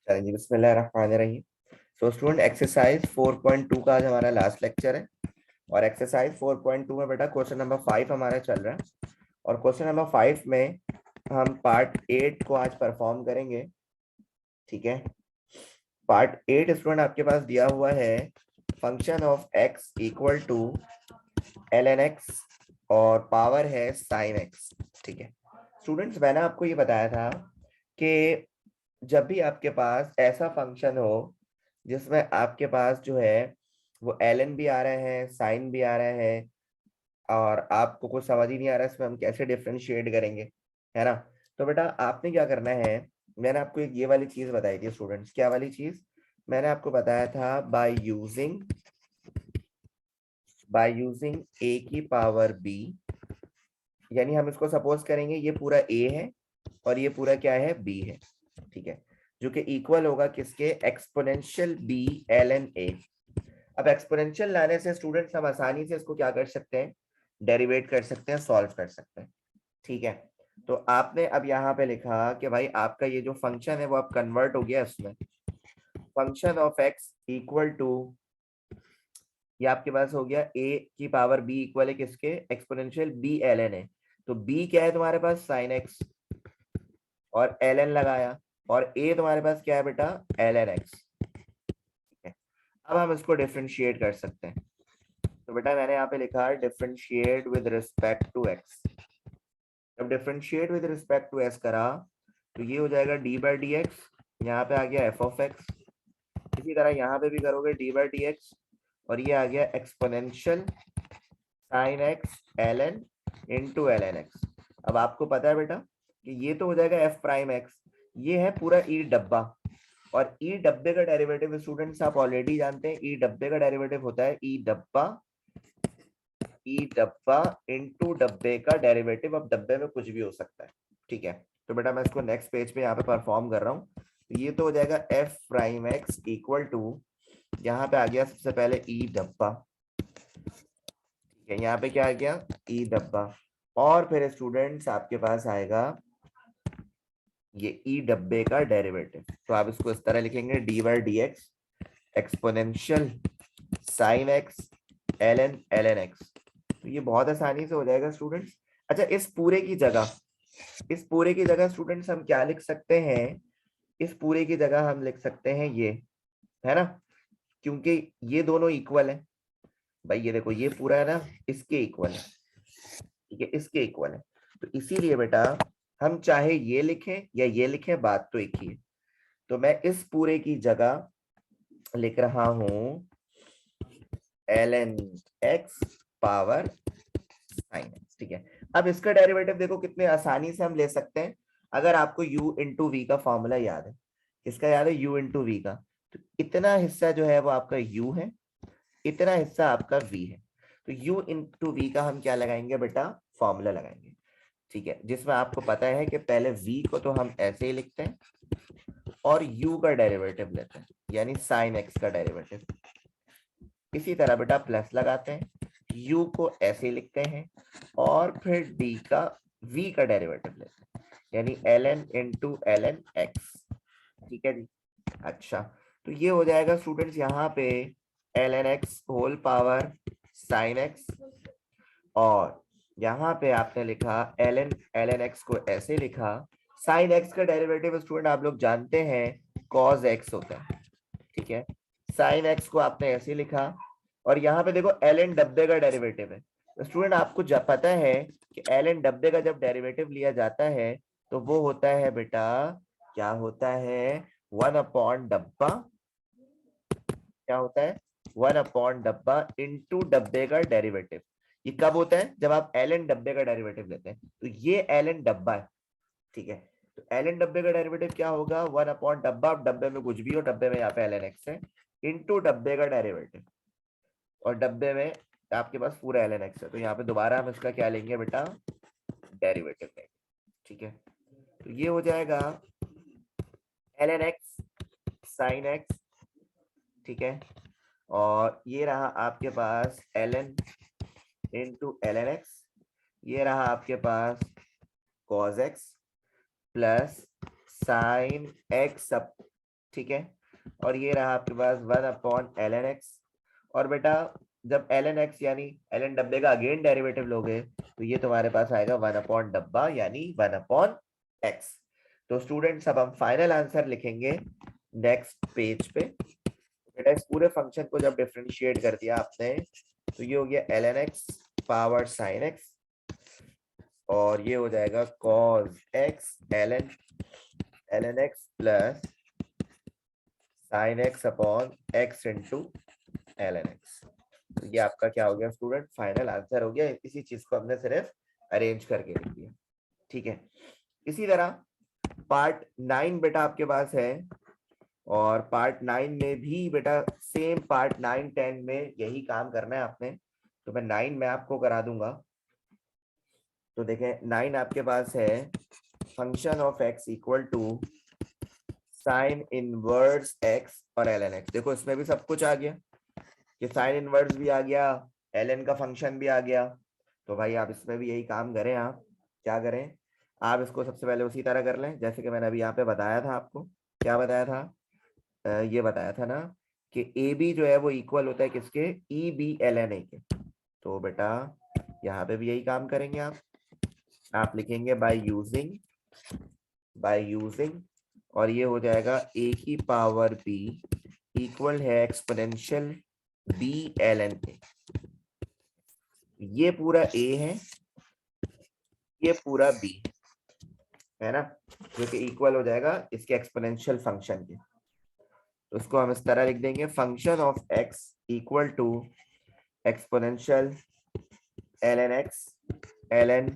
चलिए जी, बिस्मिल्लाहिर्रहमानिर्रहीम। So student, exercise 4.2 का आज हमारा लास्ट लेक्चर है। और एक्सरसाइज 4.2 में बेटा क्वेश्चन नंबर 5 हमारा चल रहा है। और क्वेश्चन नंबर 5 में हम पार्ट 8 को आज परफॉर्म करेंगे। ठीक है, पार्ट 8 स्टूडेंट आपके पास दिया हुआ है function of x equal to ln x और पावर है साइन एक्स। ठीक है स्टूडेंट्स, मैंने आपको ये बताया था कि जब भी आपके पास ऐसा फंक्शन हो जिसमें आपके पास जो है वो ln भी आ रहा है, साइन भी आ रहा है, और आपको कुछ समझ ही नहीं आ रहा है इसमें हम कैसे डिफरेंशिएट करेंगे, है ना। तो बेटा आपने क्या करना है, मैंने आपको एक ये वाली चीज बताई थी स्टूडेंट्स। क्या वाली चीज? मैंने आपको बताया था बाय यूजिंग a की पावर b। यानी हम इसको सपोज करेंगे ये पूरा a है और ये पूरा क्या है, b है। ठीक है, जो कि इक्वल होगा किसके, एक्सपोनेंशियल b ln a। अब एक्सपोनेंशियल लाने से स्टूडेंट्स हम आसानी से इसको क्या कर सकते हैं, डेरिवेट कर सकते हैं, सॉल्व कर सकते हैं। ठीक है, तो आपने अब यहाँ पे लिखा कि भाई आपका ये जो फंक्शन है वो अब कन्वर्ट हो गया उसमें। Function of x equal to, ये आपके पास हो गया a की पावर b इक्वल है किसके, एक्सपोनेंशियल b ln है। तो b क्या है तुम्हारे पास, साइन x, और ln लगाया, और a तुम्हारे पास क्या है बेटा, ln x। ठीक है, अब हम इसको डिफरेंशिएट कर सकते हैं। तो बेटा मैंने यहाँ पे लिखा है differentiate with respect to x। जब differentiate with respect to x करा तो ये हो जाएगा d बाई डी एक्स, यहाँ पे आ गया f ऑफ x। इसी तरह यहाँ पे भी करोगे d बाई डी एक्स, और ये आ गया exponential sine x ln into ln x। अब आपको पता है बेटा कि ये तो हो जाएगा f प्राइम x, ये है पूरा e डब्बा, और ई डब्बे का डेरिवेटिव स्टूडेंट्स आप ऑलरेडी जानते हैं, ई डब्बे का डेरिवेटिव होता है ई डब्बा इनटू डब्बे का डेरिवेटिव। अब डब्बे में कुछ भी हो सकता है। ठीक है, तो बेटा मैं इसको नेक्स्ट पेज पे यहाँ पे परफॉर्म कर रहा हूँ। तो ये तो हो जाएगा F prime x equal to, यहाँ पे आ गया सबसे पहले ई डब्बा। ठीक है, यहाँ पे क्या आ गया, ई डब्बा, और फिर स्टूडेंट्स आपके पास आएगा ये ई डब्बे का डेरिवेटिव। तो आप इसको इस तरह लिखेंगे, D by D x exponential sine x ln x। तो ये बहुत आसानी से हो जाएगा स्टूडेंट्स। अच्छा, इस पूरे की जगह स्टूडेंट्स हम क्या लिख सकते हैं, इस पूरे की जगह हम लिख सकते हैं ये, है ना, क्योंकि ये दोनों इक्वल है। भाई ये देखो, ये पूरा है ना, इसके इक्वल है। ठीक है, इसके इक्वल है। तो इसीलिए बेटा हम चाहे ये लिखें या ये लिखें, बात तो एक ही है। तो मैं इस पूरे की जगह लिख रहा हूं ln x power sine x. ठीक है, अब इसका डेरिवेटिव देखो कितने आसानी से हम ले सकते हैं। अगर आपको u इंटू वी का फॉर्मूला याद है, किसका याद है, u इंटू वी का, तो इतना हिस्सा जो है वो आपका u है, इतना हिस्सा आपका v है। तो u इंटू वी का हम क्या लगाएंगे बेटा, फॉर्मूला लगाएंगे। ठीक है, जिसमें आपको पता है कि पहले v को तो हम ऐसे ही लिखते हैं और u का डेरिवेटिव लेते हैं, यानी साइन x का डेरिवेटिव। इसी तरह बेटा प्लस लगाते हैं, u को ऐसे लिखते हैं, और फिर d का v का डेरिवेटिव लेते हैं, यानी ln इंटू ln x। ठीक है जी। अच्छा, तो ये हो जाएगा स्टूडेंट्स यहाँ पे ln x whole power sine x, और यहाँ पे आपने लिखा ln x को ऐसे लिखा। साइन x का डेरिवेटिव स्टूडेंट आप लोग जानते हैं cos x होता है। ठीक है, साइन x को आपने ऐसे लिखा, और यहाँ पे देखो ln डब्बे का डेरिवेटिव है। तो स्टूडेंट आपको जब पता है कि ln डब्बे का जब डेरिवेटिव लिया जाता है तो वो होता है बेटा, क्या होता है, 1/डब्बा, क्या होता है, 1/डब्बा इंटू डब्बे का डेरिवेटिव। ये कब होता है, जब आप ln डब्बे का डेरिवेटिव लेते हैं। तो ये ln डब्बा है। ठीक है, तो ln डब्बे का डेरिवेटिव क्या होगा, 1/डब्बा, डब्बे में कुछ भी हो, डब्बे में यहाँ पे ln x है, इंटू डब्बे का डेरिवेटिव, और डब्बे में आपके पास पूरा ln x है। तो यहाँ पे दोबारा हम इसका क्या लेंगे बेटा, डेरिवेटिव लेंगे। ठीक है, तो ये हो जाएगा ln x साइन x। ठीक है, और ये रहा आपके पास ln इंटू ln x, ये रहा आपके पास cos x plus sign x ठीक है, और ये रहा आपके पास 1/ln x। और बेटा जब ln x यानी ln डब्बे का अगेन डेरिवेटिव लोगे तो ये तुम्हारे पास आएगा 1/डब्बा यानी 1/x। तो स्टूडेंट्स अब हम फाइनल आंसर लिखेंगे नेक्स्ट पेज पे। बेटा इस पूरे फंक्शन को जब डिफरेंशिएट कर दिया आपने तो ये हो गया ln x power sin x, और ये हो जाएगा cos x ln x plus sin x upon x into ln x। तो ये आपका क्या हो गया स्टूडेंट, फाइनल आंसर हो गया। इसी चीज को हमने सिर्फ अरेंज करके लिख दिया। ठीक है, इसी तरह पार्ट 9 बेटा आपके पास है, और पार्ट 9 में भी बेटा सेम पार्ट 9 10 में यही काम करना है आपने। तो मैं 9 में आपको करा दूंगा। तो देखें 9 आपके पास है function of x equal to sine inverse x और ln x। देखो इसमें भी सब कुछ आ गया, कि साइन इनवर्स भी आ गया, ln का फंक्शन भी आ गया। तो भाई आप इसमें भी यही काम करें। आप क्या करें, आप इसको सबसे पहले उसी तरह कर लें जैसे कि मैंने अभी यहाँ पे बताया था आपको। क्या बताया था, ये बताया था ना कि ए बी जो है वो इक्वल होता है किसके, E B L N A के। तो बेटा यहाँ पे भी यही काम करेंगे। आप लिखेंगे बाय यूजिंग, और ये हो जाएगा ए की पावर बी इक्वल है exponential B L N A. ये पूरा ए है, ये पूरा बी है ना, जो कि इक्वल हो जाएगा इसके एक्सपोनेंशियल फंक्शन के। तो उसको हम इस तरह लिख देंगे, function of x equal to exponential ln x ln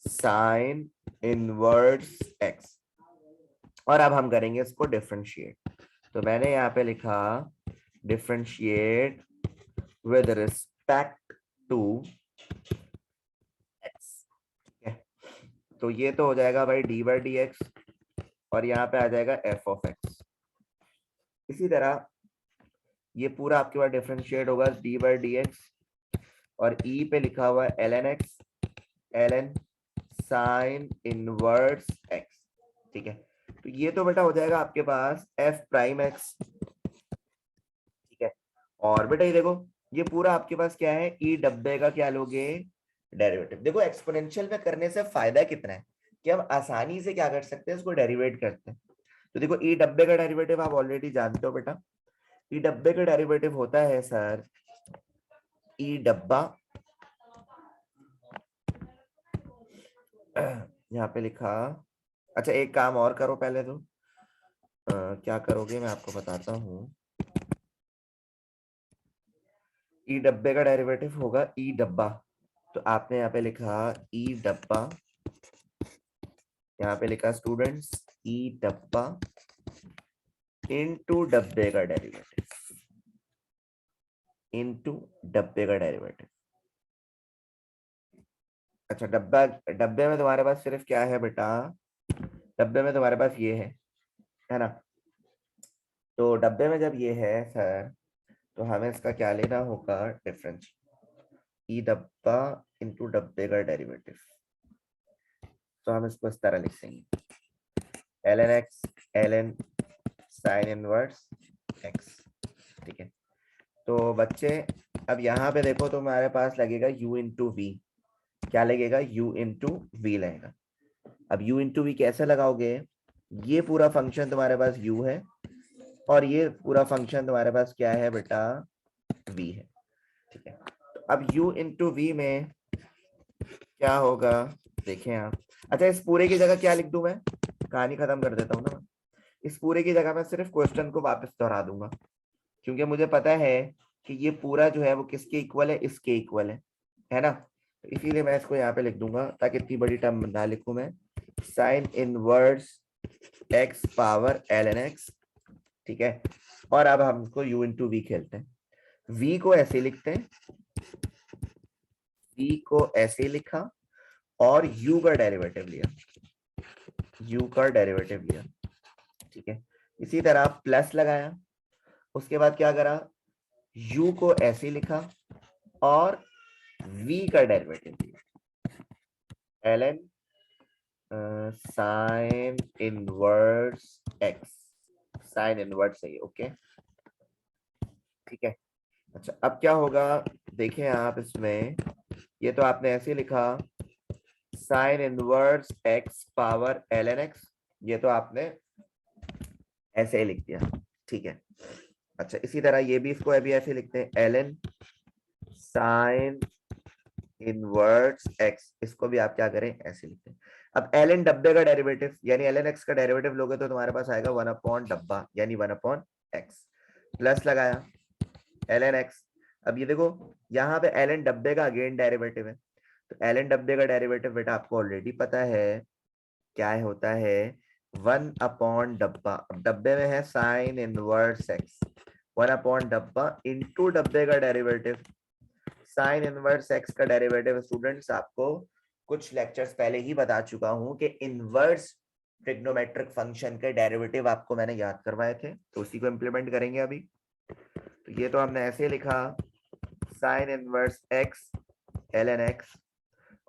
sine inverse x। और अब हम करेंगे इसको डिफरेंशिएट। तो मैंने यहाँ पे लिखा differentiate with respect to x। तो ये तो हो जाएगा भाई d/dx, और यहाँ पे आ जाएगा f(x). इसी तरह ये पूरा आपके पास डिफरेंशिएट होगा d/dx, और e पे लिखा हुआ है ln x ln sine inverse x। ठीक है, तो ये तो बेटा हो जाएगा आपके पास f'(x). ठीक है, और बेटा ये देखो ये पूरा आपके पास क्या है, ई डब्बे का क्या लोगे, डेरिवेटिव। देखो एक्सपोनेंशियल में करने से फायदा कितना है कि हम आसानी से क्या कर सकते हैं, इसको डेरिवेट करते हैं। तो देखो ई डब्बे का डेरिवेटिव आप ऑलरेडी जानते हो बेटा। ई डब्बे का डेरिवेटिव होता है सर ई डब्बा, यहाँ पे लिखा। अच्छा एक काम और करो पहले तो, क्या करोगे मैं आपको बताता हूँ। ई डब्बे का डेरिवेटिव होगा ई डब्बा, तो आपने यहाँ पे लिखा ई डब्बा, यहाँ पे लिखा स्टूडेंट्स ई डब्बा इनटू डब्बे का डेरिवेटिव, इनटू डब्बे का डेरिवेटिव। अच्छा डब्बे में तुम्हारे पास सिर्फ क्या है बेटा, डब्बे में तुम्हारे पास ये है ना। तो डब्बे में जब ये है सर, तो हमें इसका क्या लेना होगा, डिफरेंस ई डब्बा इनटू डब्बे का डेरिवेटिव। तो हम इसको इस तरह लिख देंगे ln x ln sine inverse x। ठीक है, तो बच्चे अब यहाँ पे देखो तो हमारे पास लगेगा u इंटू वी। क्या लगेगा, u इंटू वी लगेगा। अब u इंटू वी कैसे लगाओगे, ये पूरा फंक्शन तुम्हारे पास u है, और ये पूरा फंक्शन तुम्हारे पास क्या है बेटा, v है। ठीक है, तो अब u इंटू वी में क्या होगा, देखें आप। अच्छा इस पूरे की जगह क्या लिख दूं मैं, कहानी खत्म कर देता हूँ ना। इस पूरे की जगह मैं सिर्फ क्वेश्चन को वापस दोहरा दूंगा, क्योंकि मुझे पता है कि ये पूरा जो है वो किसके इक्वल है, इसके इक्वल है ना। तो इसीलिए मैं इसको यहाँ पे लिख दूंगा, ताकि इतनी बड़ी टर्म ना लिखूं मैं, sign inverse x power ln x। ठीक है, और अब हम इसको u इंटू वी खेलते हैं। v को ऐसे लिखते हैं, v को ऐसे लिखा और u का डेरिवेटिव लिया, u का डेरिवेटिव लिया। ठीक है, इसी तरह प्लस लगाया, उसके बाद क्या करा, u को ऐसे लिखा और v का डेरिवेटिव लिया, ln sine inverse x sine inverse है ये, ओके ठीक है। अच्छा अब क्या होगा, देखें आप इसमें, ये तो आपने ऐसे लिखा sine inverse x power L N x, ये तो आपने ऐसे ही लिख दिया, ठीक है। अच्छा इसी तरह ये भी, इसको अभी ऐसे लिखते हैं L N sine inverse x, इसको भी आप क्या करें ऐसे लिखते हैं। अब एल एन डब्बे का डेरिवेटिव यानी एल एन एक्स का डेरिवेटिव लोगे तो तुम्हारे पास आएगा 1/डब्बा यानी 1/x, प्लस लगाया एल एन एक्स। अब ये देखो यहाँ पे एल एन डब्बे का अगेन डेरिवेटिव है, तो एल एन डब्बे का डेरिवेटिव बेटा आपको ऑलरेडी पता है क्या होता है, 1/डब्बा। अब डब्बे में है साइन इनवर्स एक्स, 1/डब्बा इंटू डब्बे का डेरिवेटिव। साइन इनवर्स एक्स का डेरिवेटिव स्टूडेंट्स आपको कुछ लेक्चर्स पहले ही बता चुका हूं कि इनवर्स ट्रिग्नोमेट्रिक फंक्शन के डेरिवेटिव आपको मैंने याद करवाए थे, तो उसी को इंप्लीमेंट करेंगे अभी। तो ये तो हमने ऐसे लिखा sine inverse x L N x,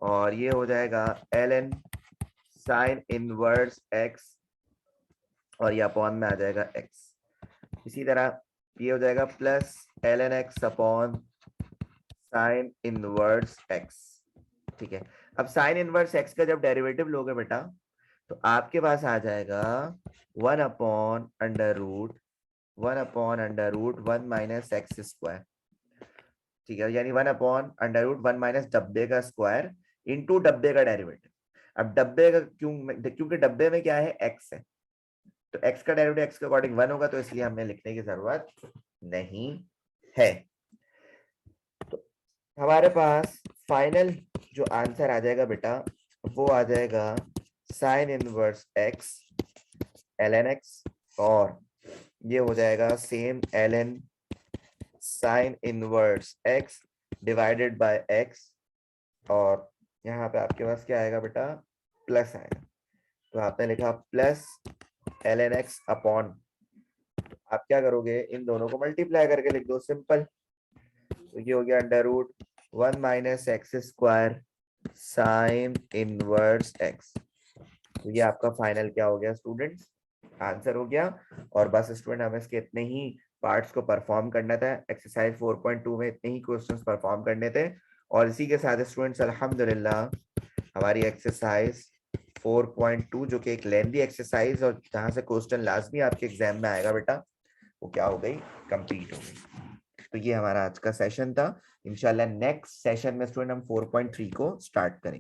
और ये हो जाएगा L N sine inverse x, और ये अपॉन में आ जाएगा एक्स। इसी तरह ये हो जाएगा plus L N x upon sine inverse x, ठीक है। अब साइन इनवर्स एक्स का जब डेरिवेटिव लोगे बेटा तो आपके पास आ जाएगा 1/√1 माइनस एक्स स्क्वायर, ठीक है, यानी 1/√1 माइनस डब्बे का स्क्वायर इंटू डब्बे का डेरिवेटिव। अब डब्बे का क्योंकि डब्बे में क्या है एक्स है, तो एक्स का डेरिवेटिव एक्स के अकॉर्डिंग 1 होगा, तो इसलिए हमें लिखने की जरूरत नहीं है। तो हमारे पास फाइनल जो आंसर आ जाएगा बेटा वो आ जाएगा sine inverse x L N x, और ये हो जाएगा same L N sine inverse x divided by x, और यहाँ पे आपके पास क्या आएगा बेटा प्लस आएगा, तो आपने लिखा plus L N x upon, आप क्या करोगे इन दोनों को मल्टीप्लाई करके लिख दो, सिंपल। तो ये हो गया √1 minus x square sine inverse x, तो ये आपका फाइनल क्या हो गया स्टूडेंट्स, आंसर हो गया। और बस स्टूडेंट हमें इसके इतने ही पार्ट्स को परफॉर्म करना था, एक्सरसाइज 4.2 में इतने ही क्वेश्चंस परफॉर्म करने थे। और इसी के साथ स्टूडेंट्स अल्हम्दुलिल्लाह हमारी एक्सरसाइज 4.2 जो कि एक लेंथी एक्सरसाइज और जहां से क्वेश्चन लाजमी आपके एग्जाम में आएगा बेटा, वो क्या हो गई, कंप्लीट हो गई। तो ये हमारा आज का सेशन था। इंशाल्लाह नेक्स्ट सेशन में स्टूडेंट हम 4.3 को स्टार्ट करेंगे।